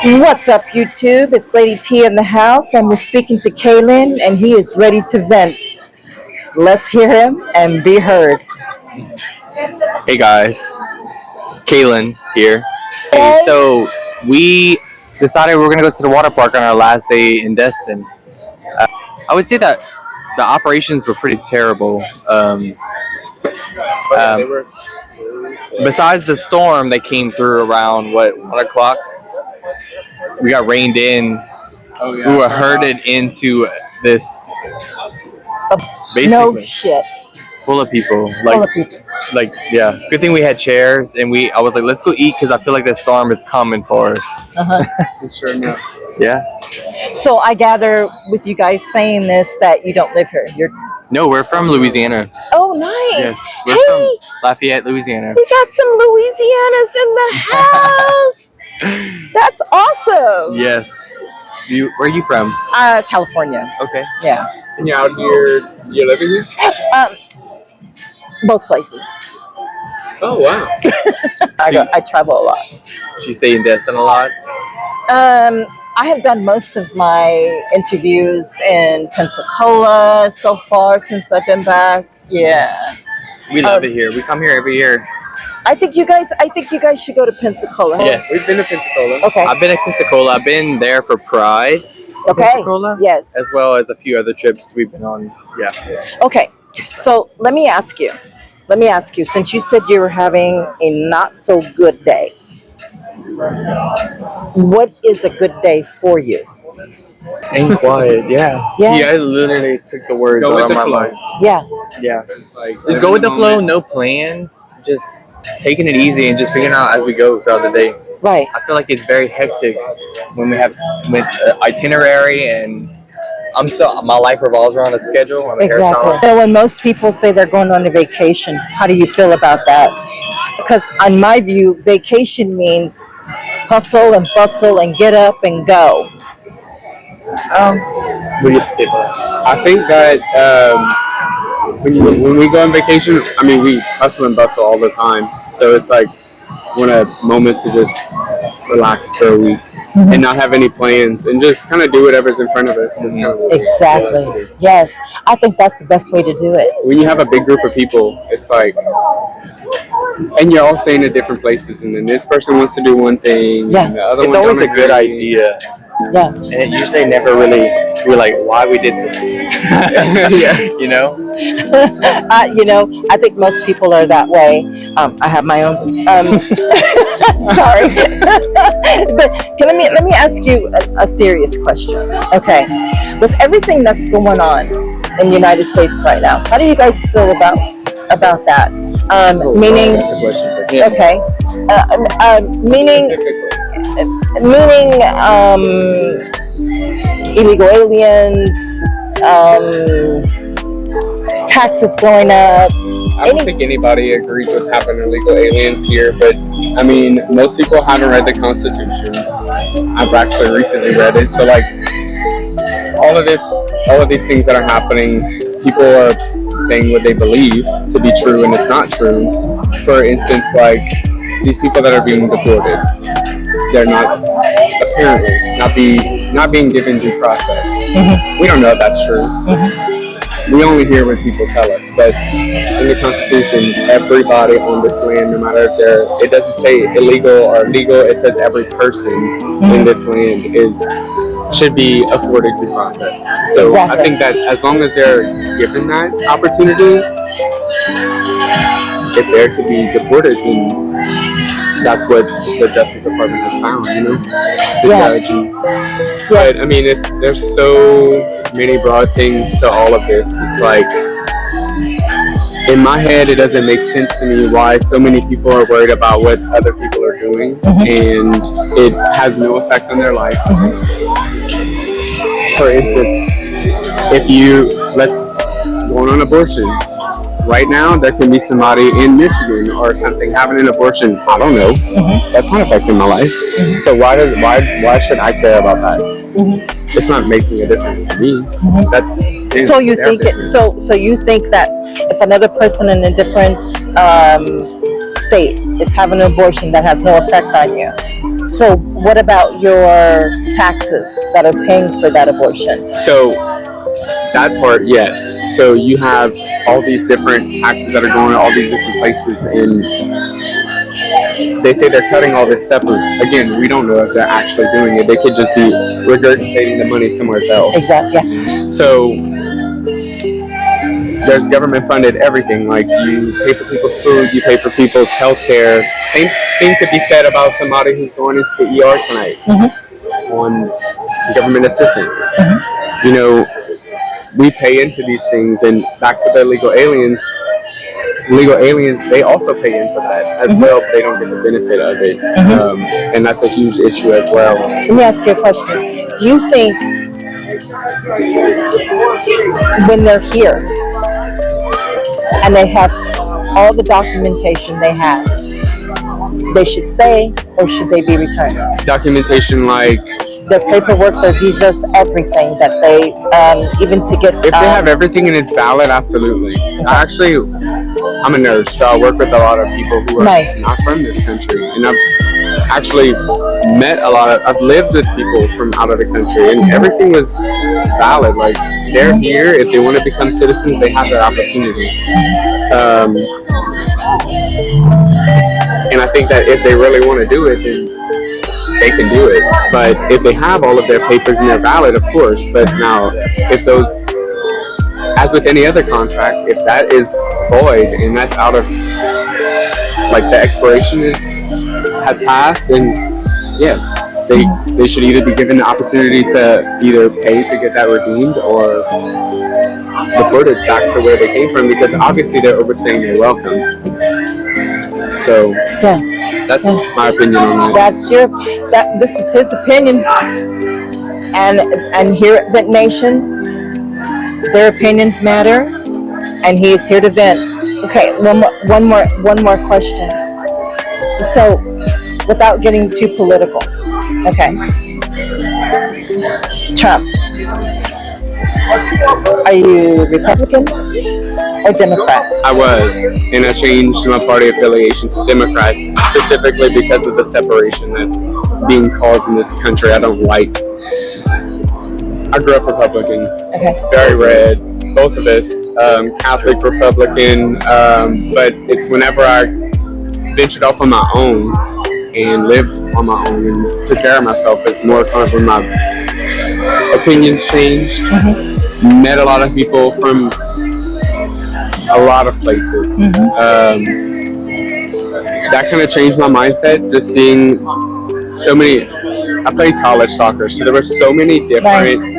What's up, YouTube? It's Lady T in the house, and we're speaking to Kalen, and he is ready to vent. Let's hear him and be heard. Hey guys, Kaylin here. Hey, Hey. so we decided we are gonna go to the water park on our last day in Destin. I would say that the operations were pretty terrible. Um, Besides the storm that came through around 1 o'clock, we got rained in. Oh yeah. We were herded into this No basically shit. full of people. Full of people. Like yeah. Good thing we had chairs, and I was like, let's go eat because I feel like this storm is coming for us. Sure enough. Yeah. So I gather with you guys saying this that you don't live here. No, we're from Louisiana. Oh, nice. Yes, we're Hey, from Lafayette, Louisiana. we got some Louisianas in the house. That's awesome. Yes. Where are you from? California. Okay. Yeah. And you're out here, you're living here? Both places. Oh wow. I travel a lot. You stay in Destin a lot? I have done most of my interviews in Pensacola so far since I've been back. Yeah. We love it here. We come here every year. I think you guys should go to Pensacola. Yes. We've been to Pensacola. Okay. I've been at Pensacola. I've been there for Pride. Okay. Pensacola. Yes. As well as a few other trips we've been on. Yeah. Okay. So let me ask you, since you said you were having a not so good day, what is a good day for you? And quiet. Yeah. Yeah. I literally took the words Go out with of the my flow. mind. Yeah. Yeah. Just go with the flow. No plans. Just taking it easy and just figuring out as we go throughout the day. Right. I feel like it's very hectic when it's itinerary, and my life revolves around a schedule. I'm a Exactly. hairstylist. So when most people say they're going on a vacation, how do you feel about that? Because in my view, vacation means hustle and bustle and get up and go. What do you have to say about that? I think that when we go on vacation, I mean we hustle and bustle all the time. So it's like want a moment to just relax for a week and not have any plans and just kind of do whatever's in front of us. That's kind of what we like Exactly. to do. Yes. I think that's the best way to do it. When you have a big group of people, it's like, and you're all staying at different places, and then this person wants to do one thing, Yeah. and the other It's one always don't a good agree. idea, Yeah. and it usually never really we're like, why we did this. Yeah. You know. I think most people are that way. I have my own. Sorry, but let me ask you a serious question. Okay, with everything that's going on in the United States right now, how do you guys feel about that? Meaning, That's a question for him. okay, meaning illegal aliens, taxes going up. I don't think anybody agrees with having illegal aliens here, but I mean, most people haven't read the Constitution. I've actually recently read it, so like all of these things that are happening, people are saying what they believe to be true, and it's not true. For instance, like these people that are being deported, they're not apparently not being given due process. We don't know if that's true. We only hear what people tell us, but in the Constitution, everybody on this land, no matter if it doesn't say illegal or legal, it says every person in this land should be afforded due process. So Exactly. I think that as long as they're given that opportunity, if they're to be deported, then that's what the Justice Department has found, the judge. But I mean, there's so many broad things to all of this. It's like, in my head, it doesn't make sense to me why so many people are worried about what other people are doing, and it has no effect on their life. For instance, let's go on abortion. Right now, there can be somebody in Michigan or something having an abortion. I don't know. That's not affecting my life. So why should I care about that? It's not making a difference to me. That's So you their think business. so you think that if another person in a different state is having an abortion, that has no effect on you? So what about your taxes that are paying for that abortion? So that part, yes. So you have all these different taxes that are going to all these different places, and they say they're cutting all this stuff. Again, we don't know if they're actually doing it. They could just be regurgitating the money somewhere else. Exactly. Yeah. So there's government funded everything. Like, you pay for people's food, you pay for people's health care. Same thing could be said about somebody who's going into the ER tonight on government assistance. You know, we pay into these things, and back to the illegal aliens, they also pay into that as well, but they don't get the benefit of it. And that's a huge issue as well. Let me ask you a question. Do you think when they're here and they have all the documentation they have, they should stay or should they be returned? Documentation like Their paperwork, their visas, everything that they, even to get. if they have everything and it's valid, absolutely. I'm a nurse, so I work with a lot of people who are not from this country, and I've actually I've lived with people from out of the country, and everything was valid. Like, they're here. If they want to become citizens, they have that opportunity. And I think that if they really want to do it, then they can do it. But if they have all of their papers and they're valid, of course. But now, if those, as with any other contract, if that is void and that's out of, like, the expiration has passed, then yes, they should either be given the opportunity to either pay to get that redeemed or deported back to where they came from, because obviously they're overstaying their welcome. So that's my opinion on that. This is his opinion, and here at VentNation, their opinions matter, and he is here to vent. Okay, one more question. So, without getting too political, okay, Trump, are you Republican or Democrat? I was, and I changed my party affiliation to Democrat, specifically because of the separation that's being caused in this country. I don't like. I grew up Republican, very red, both of us, Catholic Republican, but it's whenever I ventured off on my own and lived on my own and took care of myself, it's more kind of when my opinions changed. Met a lot of people from a lot of places. That kind of changed my mindset, just seeing so many. I played college soccer, so there were so many different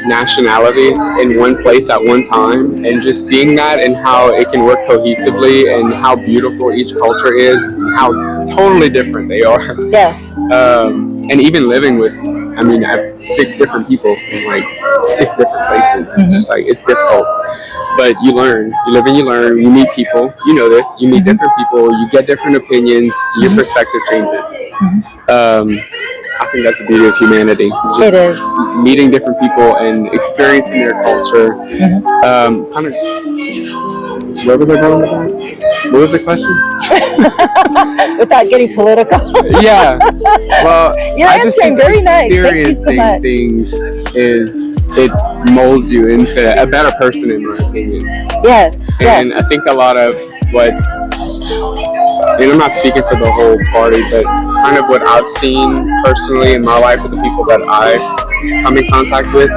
nationalities in one place at one time, and just seeing that and how it can work cohesively and how beautiful each culture is and how totally different they are. Yes. And even living with, I mean, I have 6 different people from like 6 different places. It's just like, it's difficult. But you learn. You live and you learn. You meet people. You know this. You meet different people. You get different opinions. Your perspective changes. I think that's the beauty of humanity. Just it is. Meeting different people and experiencing their culture. Kind of. Where was I going with that? What was the question? Without getting political. Yeah. Well, you're I just answering think very nice. Thank you so experiencing much. things it molds you into a better person, in my opinion. Yes. And I think a lot of what, and I'm not speaking for the whole party, but kind of what I've seen personally in my life with the people that I come in contact with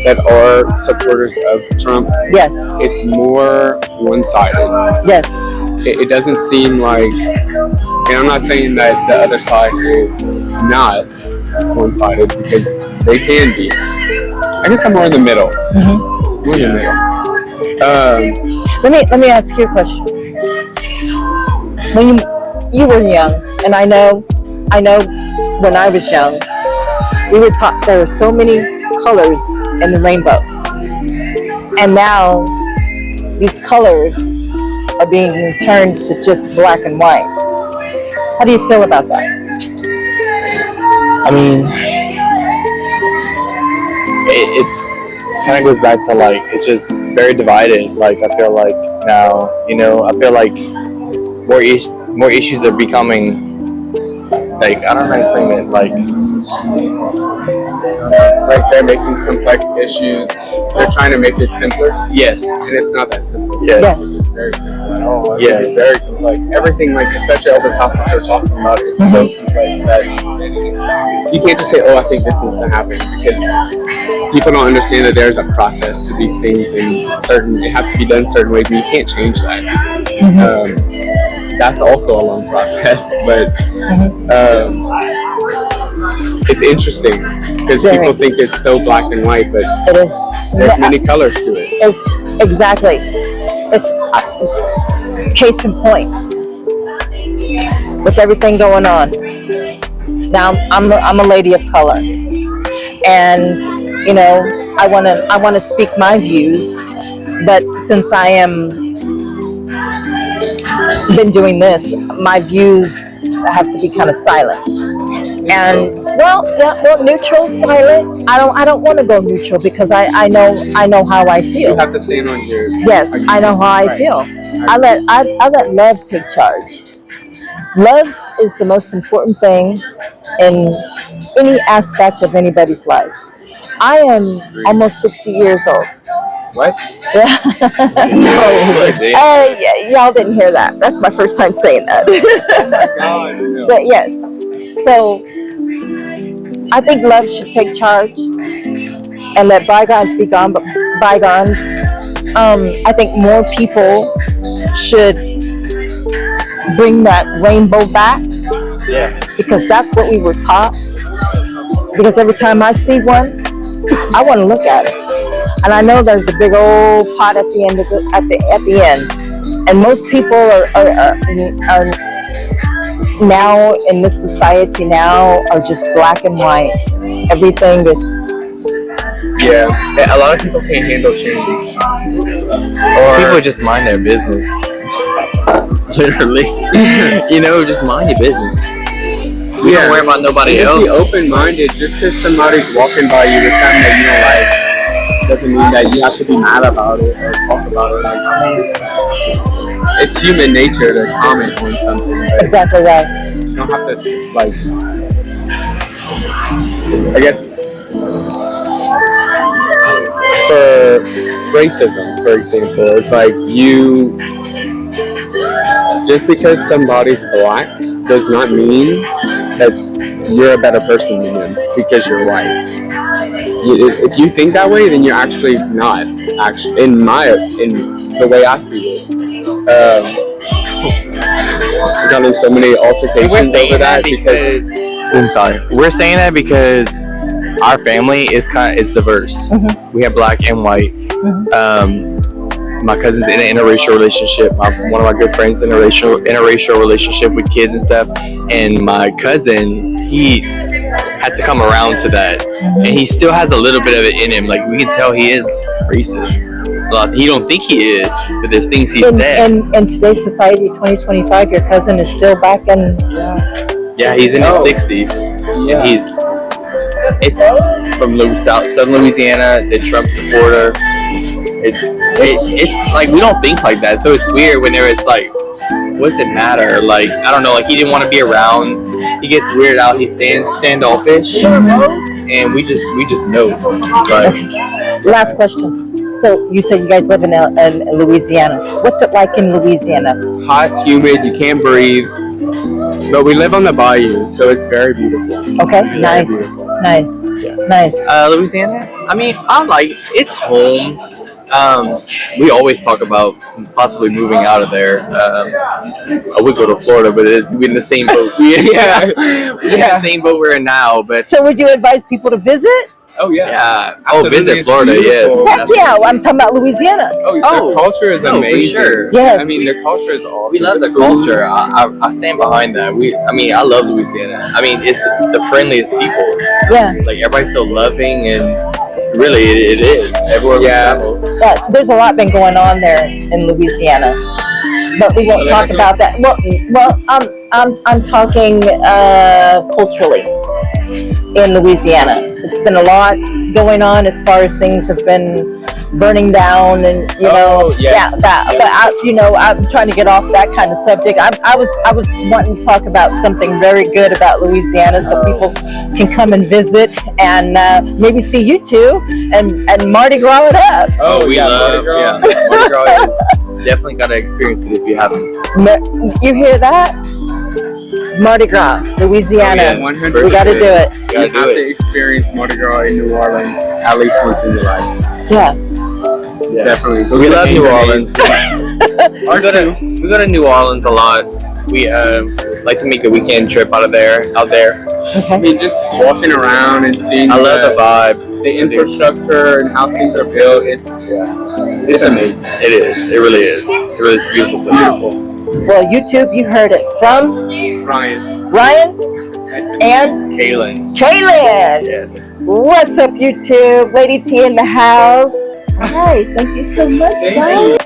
that are supporters of Trump. Yes. It's more one-sided. Yes. It doesn't seem like, and I'm not saying that the other side is not one-sided, because they can be. I guess I'm more in the middle. More in the middle. Let me ask you a question. When you were young, and I know when I was young, we were taught there were so many colors in the rainbow, and now these colors are being turned to just black and white. How do you feel about that? I mean, it's kind of goes back to, like, it's just very divided. Like, I feel like now, I feel like more issues are becoming like I don't know how to explain it. Like they're making complex issues. They're trying to make it simpler, Yes. and it's not that simple. Yes. Yes. It's very simple at all. I Yes. think it's very complex. Everything, like especially all the topics we're talking about, it's so complex that you can't just say, "Oh, I think this needs to happen," because people don't understand that there's a process to these things, and it has to be done certain ways, and you can't change that. That's also a long process, but it's interesting because Very. people think it's so black and white, but It is. there's many colors to it. It's, exactly. It's case in point with everything going on. Now I'm a lady of color, and you know I want to speak my views, but since I am been doing this, my views have to be kind of silent. And well, neutral, silent. I don't want to go neutral because I know how I You feel. have to stand on your. Yes, I know how I Right. feel. I let love take charge. Love is the most important thing in any aspect of anybody's life. I am almost 60 years old. What? Yeah. Yeah. Y'all didn't hear that. That's my first time saying that. God, no. But yes, so I think love should take charge and let bygones be gone, but bygones. I think more people should bring that rainbow back Yeah. because that's what we were taught. Because every time I see one, I want to look at it, and I know there's a big old pot at the end of at the end, and most people are now in this society now are just black and white. Everything is Yeah, a lot of people can't handle change. Or People just mind their business. Literally. Just mind your business. You don't worry about nobody just else. be open-minded. Just because somebody's walking by you with something that you don't like doesn't mean that you have to be mad about it or talk about it. Like, it's human nature to comment on something, but exactly right. you don't have to like. I guess for racism, for example, it's like just because somebody's black does not mean that you're a better person than them because you're white. If you think that way, then you're actually not. Actually, in the way I see it, we got in so many altercations over that because I'm sorry. We're saying that because our family is diverse. We have black and white. My cousin's in an interracial relationship. One of my good friends in a interracial relationship with kids and stuff. And my cousin, he had to come around to that, and he still has a little bit of it in him. Like we can tell he is racist. He don't think he is, but there's things he says. In today's society, 2025, your cousin is still back in. Yeah, he's in his 60s. Yeah. It's from Southern Louisiana, the Trump supporter. It's like we don't think like that, so it's weird whenever it's like, what's it matter? Like I don't know, like he didn't want to be around. He gets weirded out. He standoffish, and we just know. But Last question. So you said you guys live in Louisiana. What's it like in Louisiana? hot, humid, you can't breathe. But we live on the bayou, so it's very beautiful. Okay, Very nice, beautiful. nice, nice. Louisiana, I mean, it's home. We always talk about possibly moving out of there. I would go to Florida, but we're in the same boat. We're in the same boat we're in now. But So would you advise people to visit? Oh yeah. yeah, Absolutely, visit it's Florida. beautiful. Yes, Heck yeah, I'm talking about Louisiana. The culture is no, for amazing. sure. Yes. I mean, the culture is awesome. We love the food. culture. I stand behind that. I love Louisiana. I mean, it's the friendliest people. Yeah, Like everybody's so loving, and really, it is. Everywhere we travel. there's a lot been going on there in Louisiana, but we won't talk about that. Well, I'm talking culturally in Louisiana. It's been a lot going on as far as things have been burning down, and yes. yeah, that. But I'm trying to get off that kind of subject. I was wanting to talk about something very good about Louisiana, so people can come and visit and maybe see you two and Mardi Gras it up. We love, Mardi Gras is definitely got to experience it if you haven't. You hear that? Mardi Gras, Louisiana. 100%. We got to do it. You have to experience Mardi Gras in New Orleans at least once in your life. Yeah. Definitely. We love New Orleans. We We go to New Orleans a lot. We like to make the weekend trip out there. I Okay. mean, just walking around and seeing. I love the vibe. the infrastructure and how things are built. It's amazing. It is. It really is. It really is a beautiful place. Well, YouTube, you heard it from Ryan. Ryan and Kaylin. Kaylin. Yes. What's up, YouTube? Lady T in the house. Hi, thank you so much, Thank guys. you.